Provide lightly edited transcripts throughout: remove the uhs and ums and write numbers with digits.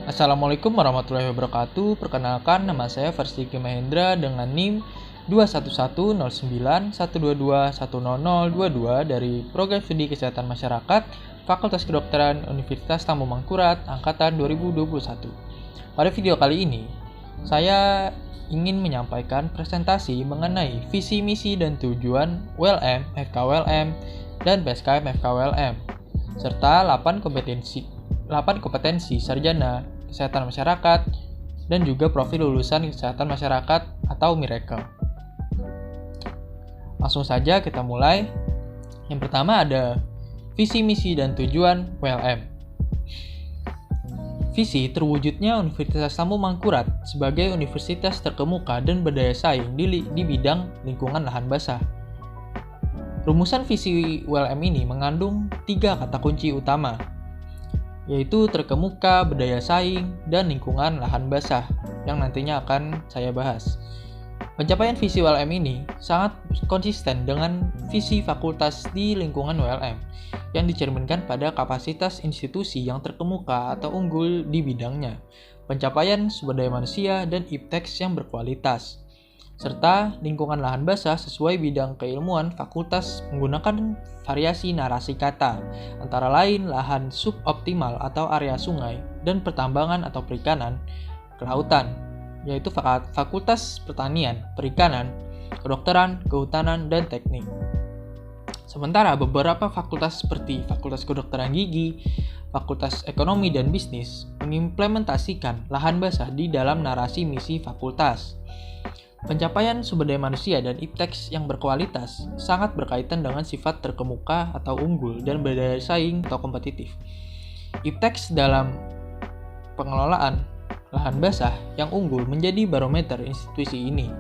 Assalamualaikum warahmatullahi wabarakatuh. Perkenalkan, nama saya Varsiki Mahendra dengan NIM 2110912210022 dari Program Studi Kesehatan Masyarakat Fakultas Kedokteran Universitas Tamu Mangkurat Angkatan 2021. Pada video kali ini, saya ingin menyampaikan presentasi mengenai visi, misi, dan tujuan WLM, FKWLM, dan PSKM FKWLM, serta 8 kompetensi sarjana kesehatan masyarakat dan juga profil lulusan kesehatan masyarakat atau Miracle. Langsung saja kita mulai. Yang pertama ada visi, misi, dan tujuan WLM. Visi terwujudnya Universitas Tamu Mangkurat sebagai universitas terkemuka dan berdaya saing di bidang lingkungan lahan basah. Rumusan visi WLM ini mengandung 3 kata kunci utama, yaitu terkemuka, berdaya saing, dan lingkungan lahan basah yang nantinya akan saya bahas. Pencapaian visi WLM ini sangat konsisten dengan visi fakultas di lingkungan WLM yang dicerminkan pada kapasitas institusi yang terkemuka atau unggul di bidangnya, pencapaian sumber daya manusia, dan ipteks yang berkualitas, serta lingkungan lahan basah sesuai bidang keilmuan fakultas menggunakan variasi narasi kata, antara lain lahan suboptimal atau area sungai, dan pertambangan atau perikanan, kelautan, yaitu fakultas pertanian, perikanan, kedokteran, kehutanan, dan teknik. Sementara beberapa fakultas seperti Fakultas Kedokteran Gigi, Fakultas Ekonomi dan Bisnis mengimplementasikan lahan basah di dalam narasi misi fakultas. Pencapaian sumber daya manusia dan ipteks yang berkualitas sangat berkaitan dengan sifat terkemuka atau unggul dan berdaya saing atau kompetitif. Ipteks dalam pengelolaan lahan basah yang unggul menjadi barometer institusi ini,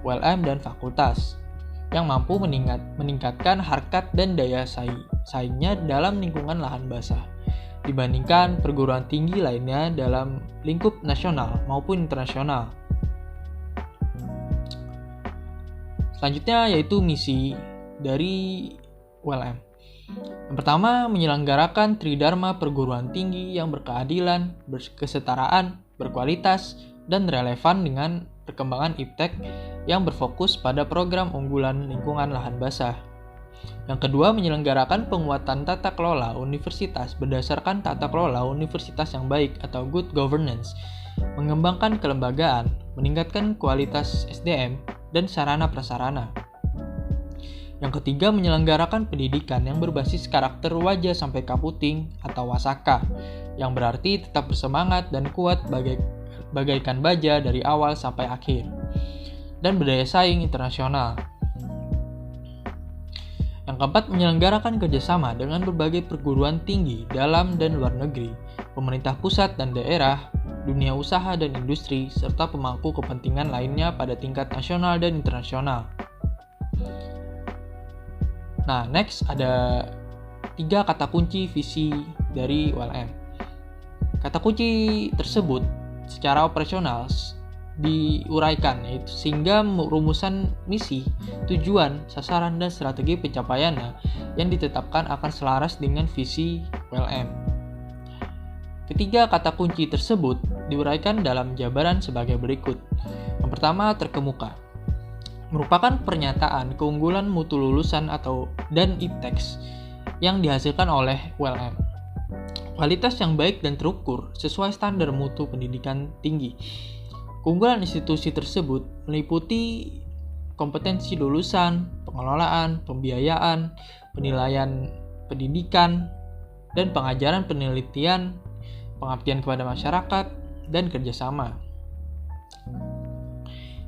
WLM dan fakultas, yang mampu meningkatkan harkat dan daya saingnya dalam lingkungan lahan basah dibandingkan perguruan tinggi lainnya dalam lingkup nasional maupun internasional. Selanjutnya yaitu misi dari WLM. Yang pertama, menyelenggarakan tridharma perguruan tinggi yang berkeadilan, berkesetaraan, berkualitas, dan relevan dengan perkembangan iptek yang berfokus pada program unggulan lingkungan lahan basah. Yang kedua, menyelenggarakan penguatan tata kelola universitas berdasarkan tata kelola universitas yang baik atau good governance, mengembangkan kelembagaan, meningkatkan kualitas SDM, dan sarana-prasarana. Yang ketiga, menyelenggarakan pendidikan yang berbasis karakter wajah sampai kaputing atau wasaka, yang berarti tetap bersemangat dan kuat bagaikan baja dari awal sampai akhir, dan berdaya saing internasional. Yang keempat, menyelenggarakan kerjasama dengan berbagai perguruan tinggi dalam dan luar negeri, pemerintah pusat dan daerah, dunia usaha dan industri, serta pemangku kepentingan lainnya pada tingkat nasional dan internasional. Nah, next ada 3 kata kunci visi dari WLM. Kata kunci tersebut secara operasional diuraikan, yaitu sehingga rumusan misi, tujuan, sasaran, dan strategi pencapaiannya yang ditetapkan akan selaras dengan visi WLM. Ketiga kata kunci tersebut diuraikan dalam jabaran sebagai berikut. Yang pertama, terkemuka. Merupakan pernyataan keunggulan mutu lulusan dan ipteks yang dihasilkan oleh WLM. Kualitas yang baik dan terukur sesuai standar mutu pendidikan tinggi. Keunggulan institusi tersebut meliputi kompetensi lulusan, pengelolaan, pembiayaan, penilaian pendidikan, dan pengajaran penelitian, pengabdian kepada masyarakat, dan kerjasama.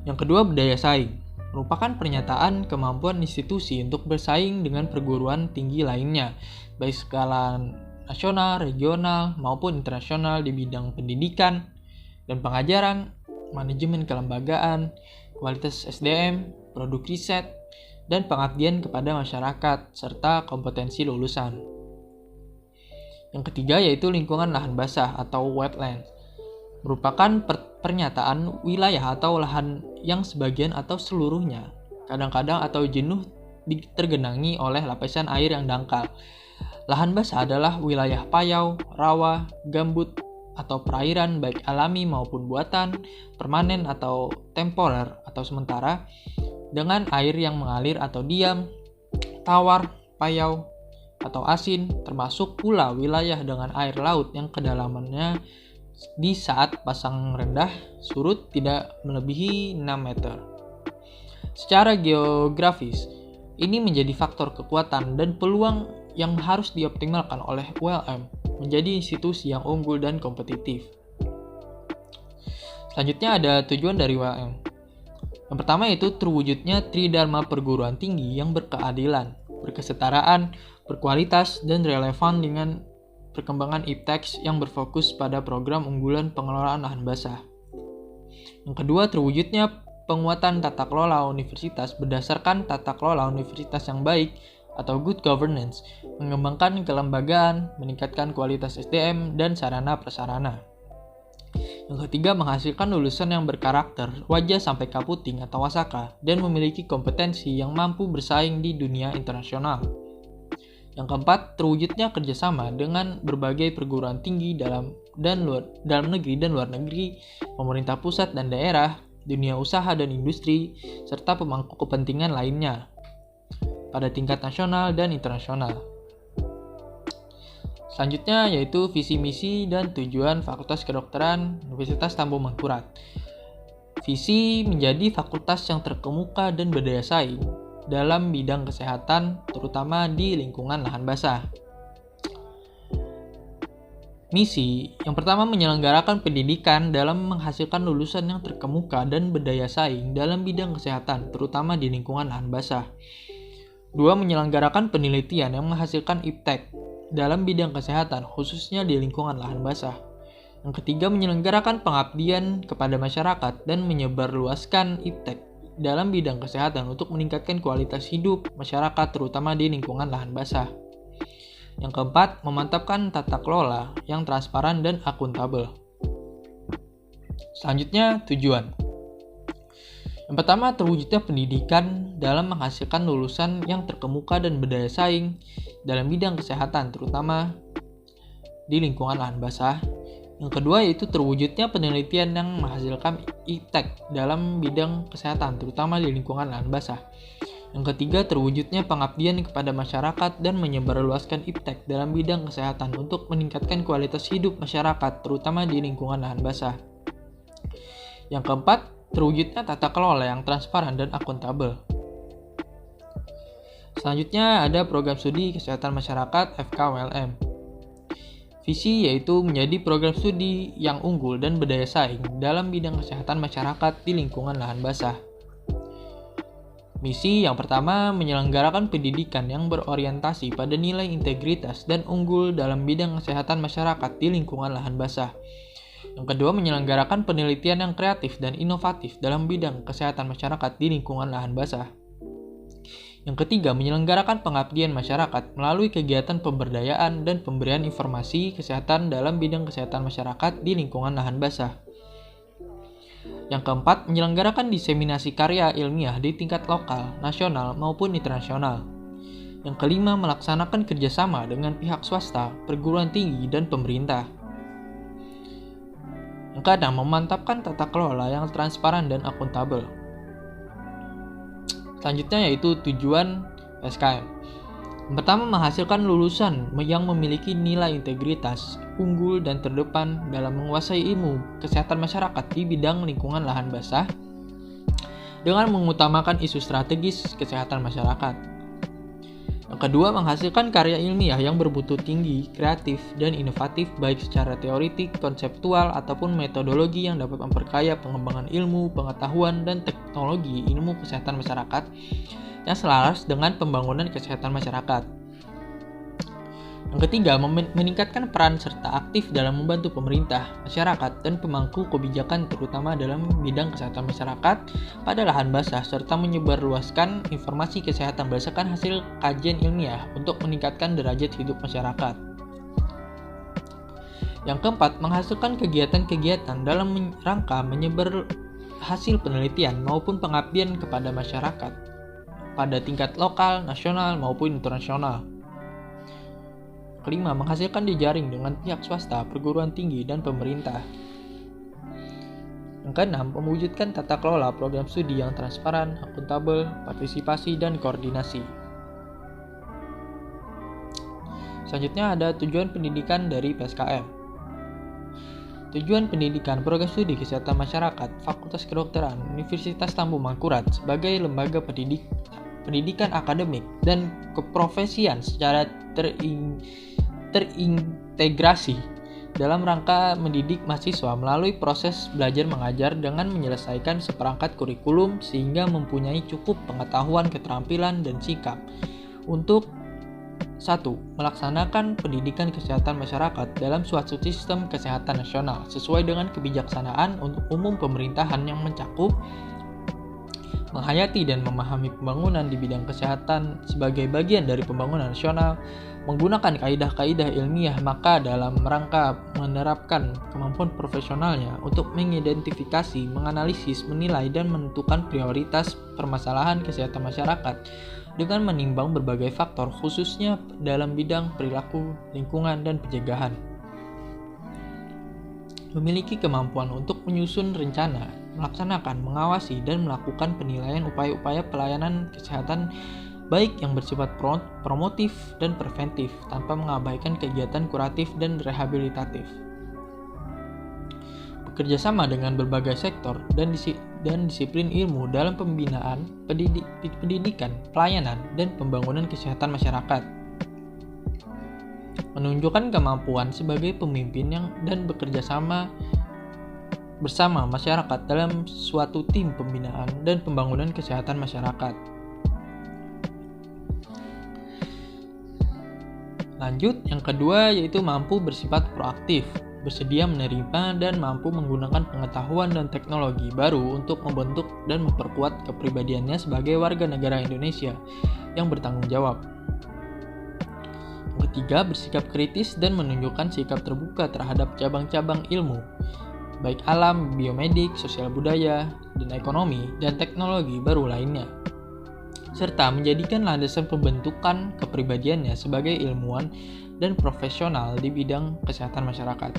Yang kedua, berdaya saing. Merupakan pernyataan kemampuan institusi untuk bersaing dengan perguruan tinggi lainnya, baik skala nasional, regional, maupun internasional di bidang pendidikan dan pengajaran, manajemen kelembagaan, kualitas SDM, produk riset, dan pengabdian kepada masyarakat, serta kompetensi lulusan. Yang ketiga yaitu lingkungan lahan basah atau wetland. Merupakan pernyataan wilayah atau lahan yang sebagian atau seluruhnya, kadang-kadang atau jenuh tergenangi oleh lapisan air yang dangkal. Lahan basah adalah wilayah payau, rawa, gambut, atau perairan baik alami maupun buatan, permanen atau temporer atau sementara, dengan air yang mengalir atau diam, tawar, payau, atau asin, termasuk pula wilayah dengan air laut yang kedalamannya di saat pasang rendah surut tidak melebihi 6 meter. Secara geografis, ini menjadi faktor kekuatan dan peluang yang harus dioptimalkan oleh ULM menjadi institusi yang unggul dan kompetitif. Selanjutnya ada tujuan dari ULM. Yang pertama yaitu terwujudnya tridharma perguruan tinggi yang berkeadilan, berkesetaraan, berkualitas, dan relevan dengan perkembangan IPTEX yang berfokus pada program unggulan pengelolaan lahan basah. Yang kedua, terwujudnya penguatan tata kelola universitas berdasarkan tata kelola universitas yang baik atau good governance, mengembangkan kelembagaan, meningkatkan kualitas SDM dan sarana prasarana. Yang ketiga, menghasilkan lulusan yang berkarakter, wajah sampai kaputing atau wasaka, dan memiliki kompetensi yang mampu bersaing di dunia internasional. Yang keempat, terwujudnya kerjasama dengan berbagai perguruan tinggi dalam negeri dan luar negeri, pemerintah pusat dan daerah, dunia usaha dan industri, serta pemangku kepentingan lainnya pada tingkat nasional dan internasional. Selanjutnya yaitu visi misi dan tujuan Fakultas Kedokteran Universitas Tambun Mangkurat. Visi menjadi fakultas yang terkemuka dan berdaya saing dalam bidang kesehatan, terutama di lingkungan lahan basah. Misi yang pertama menyelenggarakan pendidikan dalam menghasilkan lulusan yang terkemuka dan berdaya saing dalam bidang kesehatan, terutama di lingkungan lahan basah. 2. Menyelenggarakan penelitian yang menghasilkan IPTEK dalam bidang kesehatan, khususnya di lingkungan lahan basah. Yang ketiga, menyelenggarakan pengabdian kepada masyarakat dan menyebarluaskan IPTEK dalam bidang kesehatan untuk meningkatkan kualitas hidup masyarakat, terutama di lingkungan lahan basah. Yang keempat, memantapkan tata kelola yang transparan dan akuntabel. Selanjutnya, tujuan. Yang pertama, terwujudnya pendidikan dalam menghasilkan lulusan yang terkemuka dan berdaya saing dalam bidang kesehatan, terutama di lingkungan lahan basah. Yang kedua, yaitu terwujudnya penelitian yang menghasilkan IPTEK dalam bidang kesehatan, terutama di lingkungan lahan basah. Yang ketiga, terwujudnya pengabdian kepada masyarakat dan menyebarluaskan IPTEK dalam bidang kesehatan untuk meningkatkan kualitas hidup masyarakat, terutama di lingkungan lahan basah. Yang keempat, terwujudnya tata kelola yang transparan dan akuntabel. Selanjutnya ada program studi kesehatan masyarakat FKWLM. Visi yaitu menjadi program studi yang unggul dan berdaya saing dalam bidang kesehatan masyarakat di lingkungan lahan basah. Misi yang pertama menyelenggarakan pendidikan yang berorientasi pada nilai integritas dan unggul dalam bidang kesehatan masyarakat di lingkungan lahan basah. Yang kedua, menyelenggarakan penelitian yang kreatif dan inovatif dalam bidang kesehatan masyarakat di lingkungan lahan basah. Yang ketiga, menyelenggarakan pengabdian masyarakat melalui kegiatan pemberdayaan dan pemberian informasi kesehatan dalam bidang kesehatan masyarakat di lingkungan lahan basah. Yang keempat, menyelenggarakan diseminasi karya ilmiah di tingkat lokal, nasional, maupun internasional. Yang kelima, melaksanakan kerjasama dengan pihak swasta, perguruan tinggi, dan pemerintah. Yang keenam, memantapkan tata kelola yang transparan dan akuntabel. Selanjutnya yaitu tujuan SKM. Yang pertama, menghasilkan lulusan yang memiliki nilai integritas, unggul, dan terdepan dalam menguasai ilmu kesehatan masyarakat di bidang lingkungan lahan basah dengan mengutamakan isu strategis kesehatan masyarakat. Yang kedua, menghasilkan karya ilmiah yang bermutu tinggi, kreatif, dan inovatif baik secara teoritik, konseptual, ataupun metodologi yang dapat memperkaya pengembangan ilmu, pengetahuan, dan teknologi ilmu kesehatan masyarakat yang selaras dengan pembangunan kesehatan masyarakat. Yang ketiga, meningkatkan peran serta aktif dalam membantu pemerintah, masyarakat, dan pemangku kebijakan terutama dalam bidang kesehatan masyarakat pada lahan basah serta menyebarluaskan informasi kesehatan berdasarkan hasil kajian ilmiah untuk meningkatkan derajat hidup masyarakat. Yang keempat, menghasilkan kegiatan-kegiatan dalam rangka menyebar hasil penelitian maupun pengabdian kepada masyarakat pada tingkat lokal, nasional, maupun internasional. Kelima, menghasilkan jejaring dengan pihak swasta, perguruan tinggi, dan pemerintah. Yang keenam, mewujudkan tata kelola program studi yang transparan, akuntabel, partisipasi, dan koordinasi. Selanjutnya ada tujuan pendidikan dari PSKM. Tujuan pendidikan program studi kesehatan masyarakat Fakultas Kedokteran Universitas Lambung Mangkurat sebagai lembaga pendidikan akademik dan keprofesian secara terintegrasi dalam rangka mendidik mahasiswa melalui proses belajar mengajar dengan menyelesaikan seperangkat kurikulum sehingga mempunyai cukup pengetahuan, keterampilan, dan sikap untuk 1. Melaksanakan pendidikan kesehatan masyarakat dalam suatu sistem kesehatan nasional sesuai dengan kebijaksanaan untuk umum pemerintahan yang mencakup menghayati dan memahami pembangunan di bidang kesehatan sebagai bagian dari pembangunan nasional, menggunakan kaidah-kaidah ilmiah maka dalam rangka menerapkan kemampuan profesionalnya untuk mengidentifikasi, menganalisis, menilai, dan menentukan prioritas permasalahan kesehatan masyarakat dengan menimbang berbagai faktor khususnya dalam bidang perilaku, lingkungan, dan pencegahan. Memiliki kemampuan untuk menyusun rencana, melaksanakan, mengawasi, dan melakukan penilaian upaya-upaya pelayanan kesehatan baik yang bersifat promotif dan preventif tanpa mengabaikan kegiatan kuratif dan rehabilitatif. Bekerjasama dengan berbagai sektor dan disiplin ilmu dalam pembinaan, pendidikan, pelayanan, dan pembangunan kesehatan masyarakat. Menunjukkan kemampuan sebagai pemimpin dan bekerjasama bersama masyarakat dalam suatu tim pembinaan dan pembangunan kesehatan masyarakat. Lanjut, yang kedua yaitu mampu bersifat proaktif, bersedia menerima dan mampu menggunakan pengetahuan dan teknologi baru untuk membentuk dan memperkuat kepribadiannya sebagai warga negara Indonesia yang bertanggung jawab. Yang ketiga, bersikap kritis dan menunjukkan sikap terbuka terhadap cabang-cabang ilmu, baik alam, biomedik, sosial budaya, dan ekonomi, dan teknologi baru lainnya, serta menjadikan landasan pembentukan kepribadiannya sebagai ilmuwan dan profesional di bidang kesehatan masyarakat.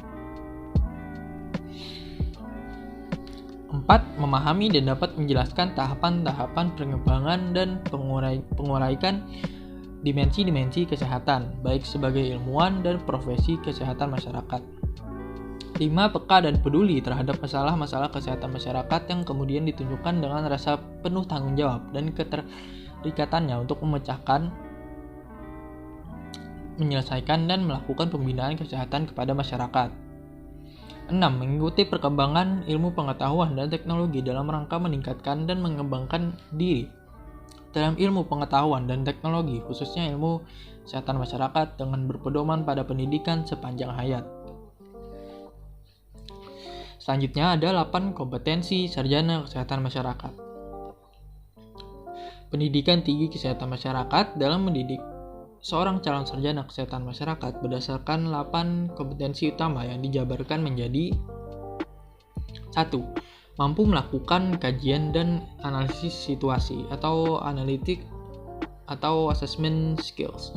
4. Memahami dan dapat menjelaskan tahapan-tahapan pengembangan dan penguraikan dimensi-dimensi kesehatan, baik sebagai ilmuwan dan profesi kesehatan masyarakat. 5. Peka dan peduli terhadap masalah-masalah kesehatan masyarakat yang kemudian ditunjukkan dengan rasa penuh tanggung jawab dan keterikatannya untuk memecahkan, menyelesaikan, dan melakukan pembinaan kesehatan kepada masyarakat. 6. Mengikuti perkembangan ilmu pengetahuan dan teknologi dalam rangka meningkatkan dan mengembangkan diri dalam ilmu pengetahuan dan teknologi, khususnya ilmu kesehatan masyarakat dengan berpedoman pada pendidikan sepanjang hayat. Selanjutnya ada 8 kompetensi sarjana kesehatan masyarakat. Pendidikan tinggi kesehatan masyarakat dalam mendidik seorang calon sarjana kesehatan masyarakat berdasarkan 8 kompetensi utama yang dijabarkan menjadi 1. Mampu melakukan kajian dan analisis situasi atau analitik atau assessment skills,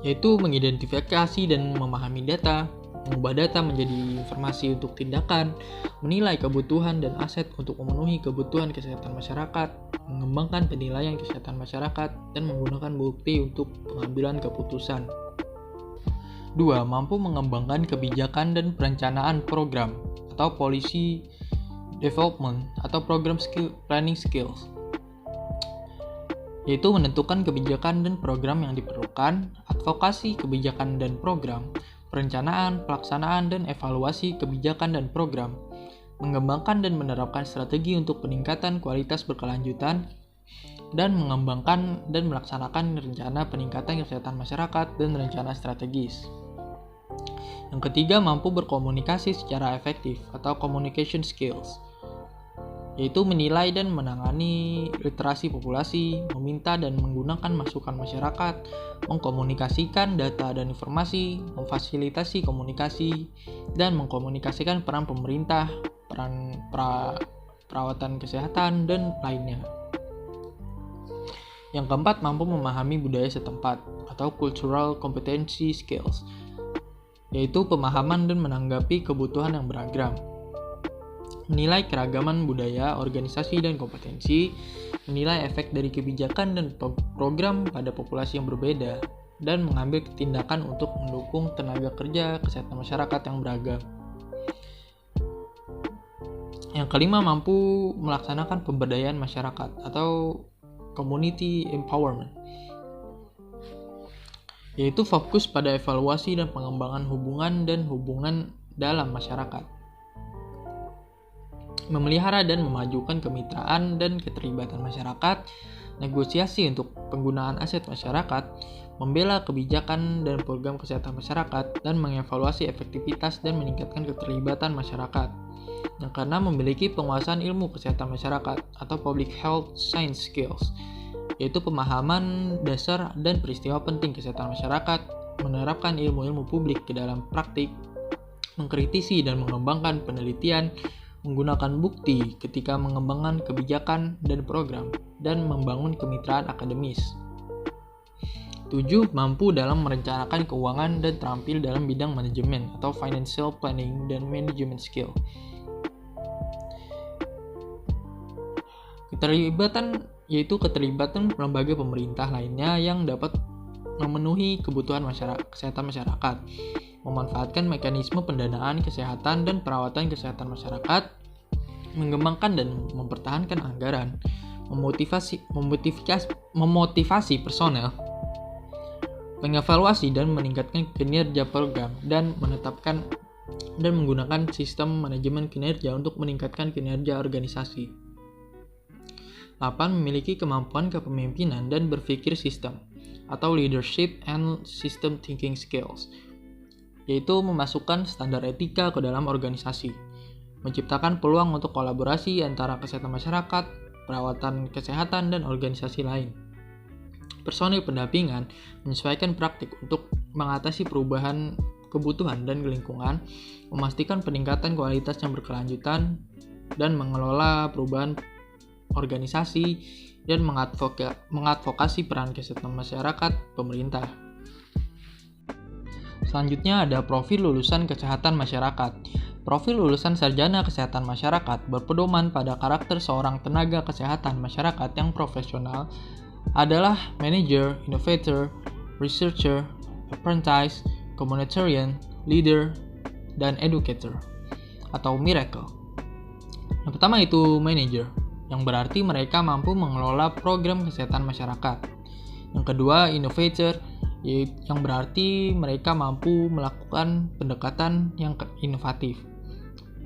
yaitu mengidentifikasi dan memahami data, mengubah data menjadi informasi untuk tindakan, menilai kebutuhan dan aset untuk memenuhi kebutuhan kesehatan masyarakat, mengembangkan penilaian kesehatan masyarakat, dan menggunakan bukti untuk pengambilan keputusan. 2. Mampu mengembangkan kebijakan dan perencanaan program atau policy development atau program planning skills, yaitu menentukan kebijakan dan program yang diperlukan, advokasi kebijakan dan program, perencanaan, pelaksanaan, dan evaluasi kebijakan dan program, mengembangkan dan menerapkan strategi untuk peningkatan kualitas berkelanjutan, dan mengembangkan dan melaksanakan rencana peningkatan kesehatan masyarakat dan rencana strategis. Yang ketiga, mampu berkomunikasi secara efektif atau communication skills, yaitu menilai dan menangani literasi populasi, meminta dan menggunakan masukan masyarakat, mengkomunikasikan data dan informasi, memfasilitasi komunikasi, dan mengkomunikasikan peran pemerintah, peran perawatan kesehatan, dan lainnya. Yang keempat, mampu memahami budaya setempat atau cultural competency skills, yaitu pemahaman dan menanggapi kebutuhan yang beragam. Menilai keragaman budaya, organisasi, dan kompetensi, menilai efek dari kebijakan dan program pada populasi yang berbeda, dan mengambil tindakan untuk mendukung tenaga kerja kesehatan masyarakat yang beragam. Yang kelima, mampu melaksanakan pemberdayaan masyarakat atau community empowerment, yaitu fokus pada evaluasi dan pengembangan hubungan dalam masyarakat. Memelihara dan memajukan kemitraan dan keterlibatan masyarakat, negosiasi untuk penggunaan aset masyarakat, membela kebijakan dan program kesehatan masyarakat, dan mengevaluasi efektivitas dan meningkatkan keterlibatan masyarakat. Yang keenam, memiliki penguasaan ilmu kesehatan masyarakat atau public health science skills, yaitu pemahaman dasar dan peristiwa penting kesehatan masyarakat, menerapkan ilmu-ilmu publik ke dalam praktik, mengkritisi dan mengembangkan penelitian, menggunakan bukti ketika mengembangkan kebijakan dan program, dan membangun kemitraan akademis. 7. Mampu dalam merencanakan keuangan dan terampil dalam bidang manajemen atau financial planning dan management skill. Keterlibatan lembaga pemerintah lainnya yang dapat memenuhi kebutuhan kesehatan masyarakat, memanfaatkan mekanisme pendanaan kesehatan dan perawatan kesehatan masyarakat, mengembangkan dan mempertahankan anggaran, memotivasi personel, mengevaluasi dan meningkatkan kinerja program, dan menetapkan dan menggunakan sistem manajemen kinerja untuk meningkatkan kinerja organisasi. 8. Memiliki kemampuan kepemimpinan dan berpikir sistem atau leadership and system thinking skills, yaitu memasukkan standar etika ke dalam organisasi, menciptakan peluang untuk kolaborasi antara kesehatan masyarakat, perawatan kesehatan, dan organisasi lain. Personil pendampingan menyesuaikan praktik untuk mengatasi perubahan kebutuhan dan lingkungan, memastikan peningkatan kualitas yang berkelanjutan, dan mengelola perubahan organisasi, dan mengadvokasi peran kesehatan masyarakat pemerintah. Selanjutnya ada profil lulusan kesehatan masyarakat. Profil lulusan sarjana kesehatan masyarakat berpedoman pada karakter seorang tenaga kesehatan masyarakat yang profesional adalah manager, innovator, researcher, apprentice, communitarian, leader, dan educator atau miracle. Yang pertama itu manager, yang berarti mereka mampu mengelola program kesehatan masyarakat. Yang kedua, innovator, yang berarti mereka mampu melakukan pendekatan yang inovatif.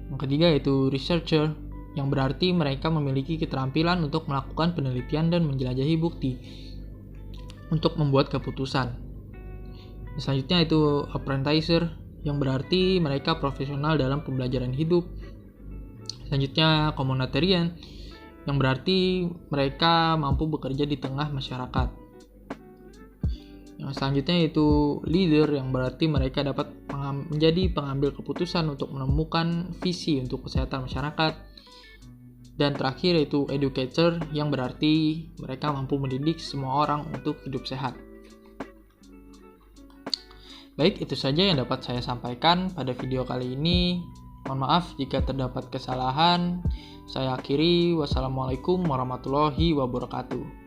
Yang ketiga yaitu researcher, yang berarti mereka memiliki keterampilan untuk melakukan penelitian dan menjelajahi bukti untuk membuat keputusan. Selanjutnya itu apprenticer, yang berarti mereka profesional dalam pembelajaran hidup. Selanjutnya communitarian, yang berarti mereka mampu bekerja di tengah masyarakat. Yang selanjutnya itu leader, yang berarti mereka dapat menjadi pengambil keputusan untuk menemukan visi untuk kesehatan masyarakat. Dan terakhir itu educator, yang berarti mereka mampu mendidik semua orang untuk hidup sehat. Baik, itu saja yang dapat saya sampaikan pada video kali ini. Mohon maaf jika terdapat kesalahan. Saya akhiri. Wassalamualaikum warahmatullahi wabarakatuh.